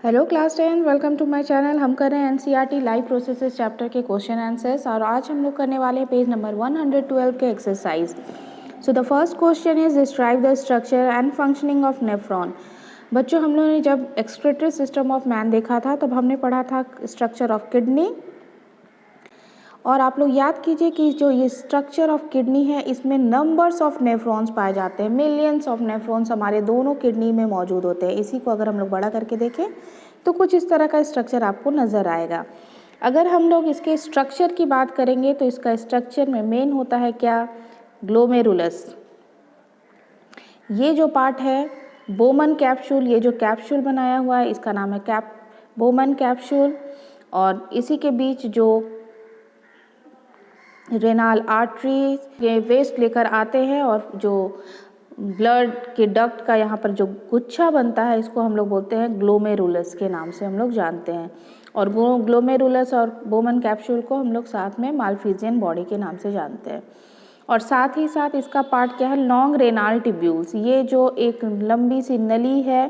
Hello class 10 welcome to my channel. हम कर रहे हैं एनसीईआरटी लाइव प्रोसेसेस चैप्टर के क्वेश्चन आंसर्स और आज हम लोग करने वाले हैं पेज नंबर 112 के exercise. So the first question is describe the structure and functioning of nephron. बच्चों, हम लोगों ने जब एक्सक्रीटरी सिस्टम ऑफ मैन देखा था तब हमने पढ़ा था स्ट्रक्चर ऑफ किडनी, और आप लोग याद कीजिए कि जो ये स्ट्रक्चर ऑफ किडनी है इसमें नंबर्स ऑफ नेफ्रॉन्स पाए जाते हैं। मिलियंस ऑफ नेफ्रॉन्स हमारे दोनों किडनी में मौजूद होते हैं। इसी को अगर हम लोग बड़ा करके देखें तो कुछ इस तरह का स्ट्रक्चर आपको नज़र आएगा। अगर हम लोग इसके स्ट्रक्चर की बात करेंगे तो इसका स्ट्रक्चर में मेन होता है क्या, ग्लोमेरुलस। ये जो पार्ट है बोमन कैप्सूल, ये जो कैप्सूल बनाया हुआ है इसका नाम है बोमन कैप्सूल, और इसी के बीच जो रेनाल आर्टरी ये वेस्ट लेकर आते हैं और जो ब्लड के डक्ट का यहाँ पर जो गुच्छा बनता है इसको हम लोग बोलते हैं ग्लोमेरुलस के नाम से हम लोग जानते हैं। और वो ग्लोमेरुलस और बोमन कैप्सूल को हम लोग साथ में मालफिजियन बॉडी के नाम से जानते हैं। और साथ ही साथ इसका पार्ट क्या है, लॉन्ग रेनाल ट्यूब्यूल्स। ये जो एक लंबी सी नली है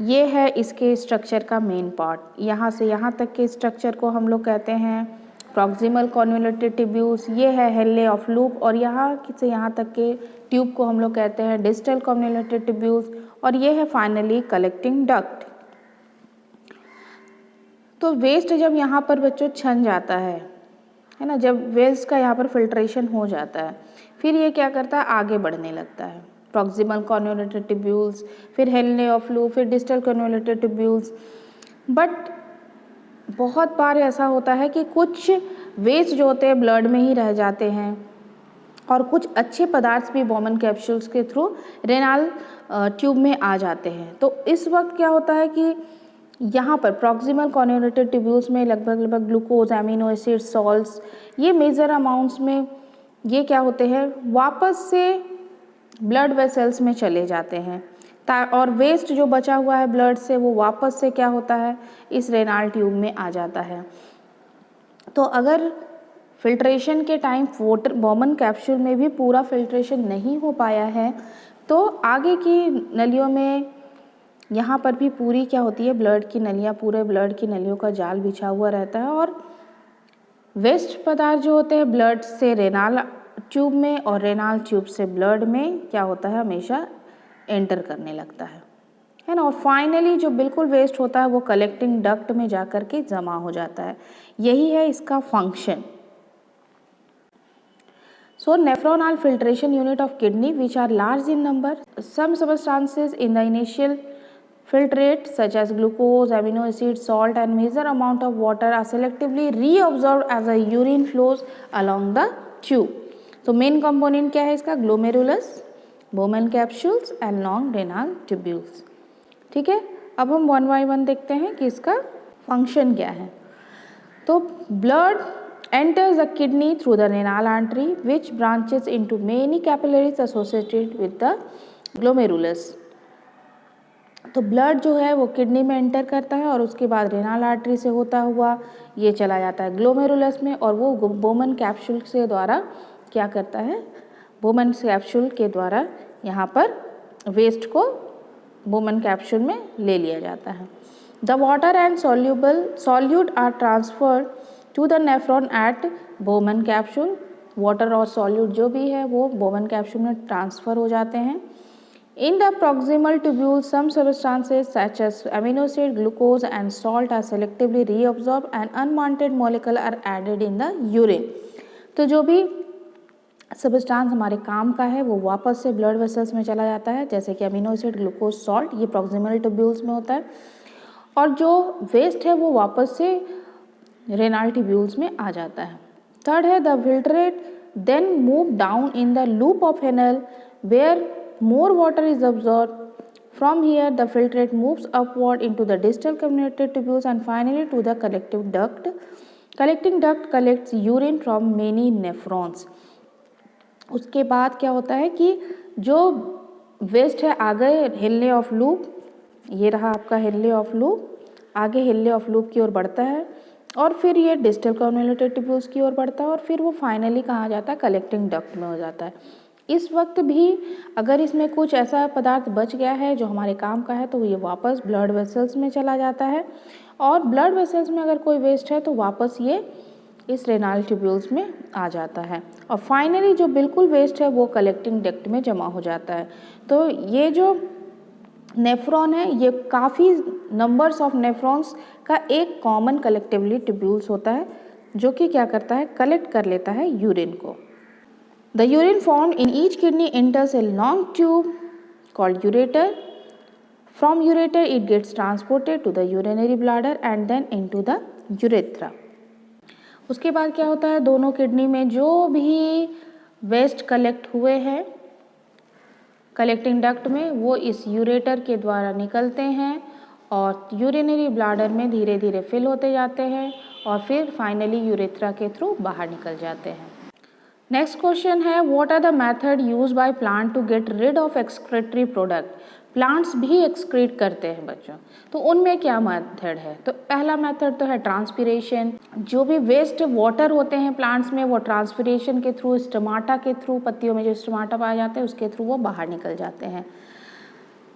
ये है इसके स्ट्रक्चर का मेन पार्ट। यहाँ से यहाँ तक के स्ट्रक्चर को हम लोग कहते हैं प्रॉक्सिमल कॉन्वोल्यूटेड ट्यूब्यूल्स। ये है हेले ऑफ लूप, और यहाँ से यहाँ तक के ट्यूब को हम लोग कहते हैं डिस्टल कॉन्वोल्यूटेड ट्यूब्यूल्स, और ये है फाइनली कलेक्टिंग डक्ट। तो वेस्ट जब यहाँ पर बच्चों छन जाता है ना, जब वेस्ट का यहाँ पर फिल्ट्रेशन हो जाता है फिर ये क्या करता है, आगे बढ़ने लगता है। प्रॉक्सिमल कॉन्वोल्यूटेड ट्यूब्यूल्स, फिर हेले ऑफ लूप, फिर डिस्टल कॉन्वोल्यूटेड ट्यूब्यूल्स। बट बहुत बार ऐसा होता है कि कुछ वेस्ट जो होते हैं ब्लड में ही रह जाते हैं और कुछ अच्छे पदार्थ भी बोमन कैप्सूल्स के थ्रू रेनाल ट्यूब में आ जाते हैं। तो इस वक्त क्या होता है कि यहाँ पर प्रॉक्सिमल कॉन्वोल्यूटेड ट्यूब्यूल्स में लगभग ग्लूकोज, एमिनो एसिड, सॉल्ट्स, ये मेजर अमाउंट्स में ये क्या होते हैं, वापस से ब्लड वेसल्स में चले जाते हैं, और वेस्ट जो बचा हुआ है ब्लड से वो वापस से क्या होता है, इस रेनाल ट्यूब में आ जाता है। तो अगर फिल्ट्रेशन के टाइम बोमन कैप्सूल में भी पूरा फिल्ट्रेशन नहीं हो पाया है तो आगे की नलियों में यहाँ पर भी पूरी क्या होती है, ब्लड की नलियाँ, पूरे ब्लड की नलियों का जाल बिछा हुआ रहता है, और वेस्ट पदार्थ जो होते हैं ब्लड से रेनाल ट्यूब में और रेनाल ट्यूब से ब्लड में क्या होता है, हमेशा एंटर करने लगता है ना। और फाइनली जो बिल्कुल वेस्ट होता है वो कलेक्टिंग डक्ट में जाकर के जमा हो जाता है। यही है इसका function. So nephron are filtration unit of kidney which are large in number. Some substances in the initial filtrate such as glucose, amino acids, salt and major amount of water are selectively reabsorbed as the urine flows along the tube. तो main component क्या है इसका, glomerulus, Bowman capsules and long renal tubules. ठीक है, अब हम one by one देखते हैं कि इसका फंक्शन क्या है। तो blood enters the kidney through the renal artery which branches into many capillaries associated with the glomerulus. तो ब्लड जो है वो किडनी में एंटर करता है और उसके बाद रेनाल आर्टरी से होता हुआ ये चला जाता है ग्लोमेरुलस में, और वो बोमन कैप्सूल से द्वारा क्या करता है, बोमन कैप्सूल के द्वारा यहाँ पर वेस्ट को बोमन कैप्सूल में ले लिया जाता है। The water and solute are transferred to the nephron at Bowman capsule. Water और सॉल्यूट जो भी है वो बोमन कैप्सूल में ट्रांसफ़र हो जाते हैं। In the proximal tubule, some substances such as amino acid, glucose and salt are selectively reabsorbed and unwanted molecule are added in the urine. तो जो भी सबस्टांस हमारे काम का है वो वापस से ब्लड वेसल्स में चला जाता है, जैसे कि अमीनो एसिड, ग्लूकोज, सॉल्ट, ये प्रॉक्सिमल ट्यूब्यूल्स में होता है, और जो वेस्ट है वो वापस से रेनाल ट्यूब्यूल्स में आ जाता है। थर्ड है the filtrate then move down in the loop of Henle where more water is absorbed. From here the filtrate moves upward into the distal convoluted tubules and finally to the collective duct. Collecting duct collects urine from many nephrons. उसके बाद क्या होता है कि जो waste है आगे हेले ऑफ लूप, ये रहा आपका हेले ऑफ लूप, आगे हेले ऑफ लूप की ओर बढ़ता है और फिर ये डिस्टल कन्वोल्यूटेड ट्यूब्यूल्स की ओर बढ़ता है और फिर वो फाइनली कहाँ जाता है, कलेक्टिंग डक्ट में हो जाता है। इस वक्त भी अगर इसमें कुछ ऐसा पदार्थ बच गया है जो हमारे काम का है तो ये वापस ब्लड वेसल्स में चला जाता है, और ब्लड वेसल्स में अगर कोई वेस्ट है तो वापस ये इस रेनाल ट्यूब्यूल्स में आ जाता है, और फाइनली जो बिल्कुल वेस्ट है वो कलेक्टिंग डक्ट में जमा हो जाता है। तो ये जो नेफ्रॉन है ये काफ़ी नंबर्स ऑफ नेफ्रॉन्स का एक कॉमन कलेक्टिवली ट्यूब्यूल्स होता है जो कि क्या करता है, कलेक्ट कर लेता है यूरिन को। The urine formed in each kidney enters a long tube called ureter. From ureter it gets transported to the urinary bladder and then into the urethra. उसके बाद क्या होता है, दोनों किडनी में जो भी वेस्ट कलेक्ट हुए हैं कलेक्टिंग डक्ट में वो इस यूरेटर के द्वारा निकलते हैं और यूरिनरी ब्लैडर में धीरे धीरे फिल होते जाते हैं और फिर फाइनली यूरेथ्रा के थ्रू बाहर निकल जाते हैं। नेक्स्ट क्वेश्चन है, what are the method use by plant to get rid of excretory product. Plants भी एक्सक्रीट करते हैं बच्चों, तो उनमें क्या मेथड है। तो पहला मेथड तो है ट्रांसपिरेशन। जो भी वेस्ट वाटर होते हैं प्लांट्स में वो ट्रांसपिरेशन के थ्रू, स्टमाटा के थ्रू, पत्तियों में जो स्टमाटा पाए जाते हैं उसके थ्रू वो बाहर निकल जाते हैं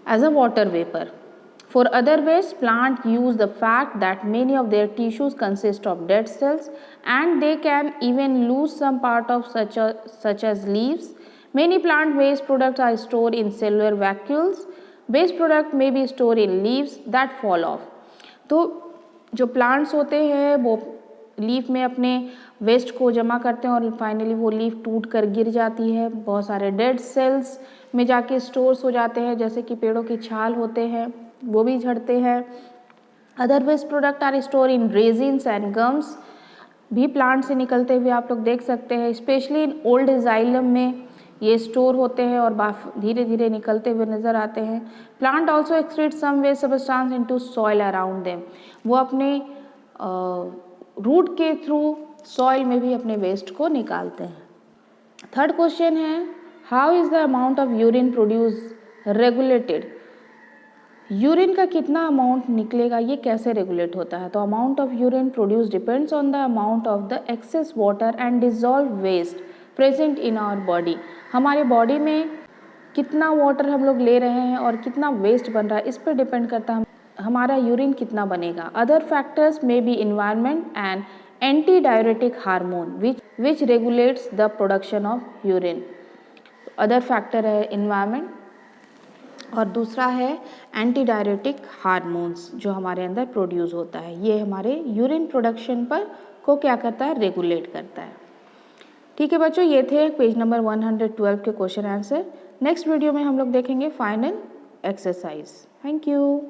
as a water vapour. For other waste, plants use the fact that many of their tissues consist of dead cells and they can even lose some part of such as leaves. Many plant waste products are stored in cellular vacuoles. Waste product may be stored in leaves that fall off. तो जो plants होते हैं वो leaf में अपने waste को जमा करते हैं और फाइनली वो लीफ टूट कर गिर जाती है, बहुत सारे डेड सेल्स में जाके स्टोर्स हो जाते हैं, जैसे कि पेड़ों की छाल होते हैं वो भी झड़ते हैं। Other waste product are store in resins and gums, भी प्लांट से निकलते हुए आप लोग देख सकते हैं, स्पेशली इन ओल्ड जाइलम में ये स्टोर होते हैं और धीरे धीरे निकलते हुए नज़र आते हैं। Plant also excrete some waste substance into soil around them, वो अपने रूट के थ्रू सॉइल में भी अपने वेस्ट को निकालते हैं। थर्ड क्वेश्चन है, how is the amount of urine produce regulated. Urine का कितना अमाउंट निकलेगा ये कैसे रेगुलेट होता है। तो amount of urine produce depends on the amount of the excess water and dissolve waste present in our body. हमारे बॉडी में कितना वाटर हम लोग ले रहे हैं और कितना वेस्ट बन रहा है इस पर डिपेंड करता है हमारा यूरिन कितना बनेगा। Other factors may be environment and anti diuretic hormone which regulates the production of urine. Other factor है इन्वायरमेंट और दूसरा है एंटी डायरेटिक हार्मोन्स जो हमारे अंदर प्रोड्यूस होता है, ये हमारे यूरिन प्रोडक्शन पर को क्या करता है, रेगुलेट करता है। ठीक है बच्चों, ये थे पेज नंबर 112 के क्वेश्चन आंसर। नेक्स्ट वीडियो में हम लोग देखेंगे फाइनल एक्सरसाइज। Thank you.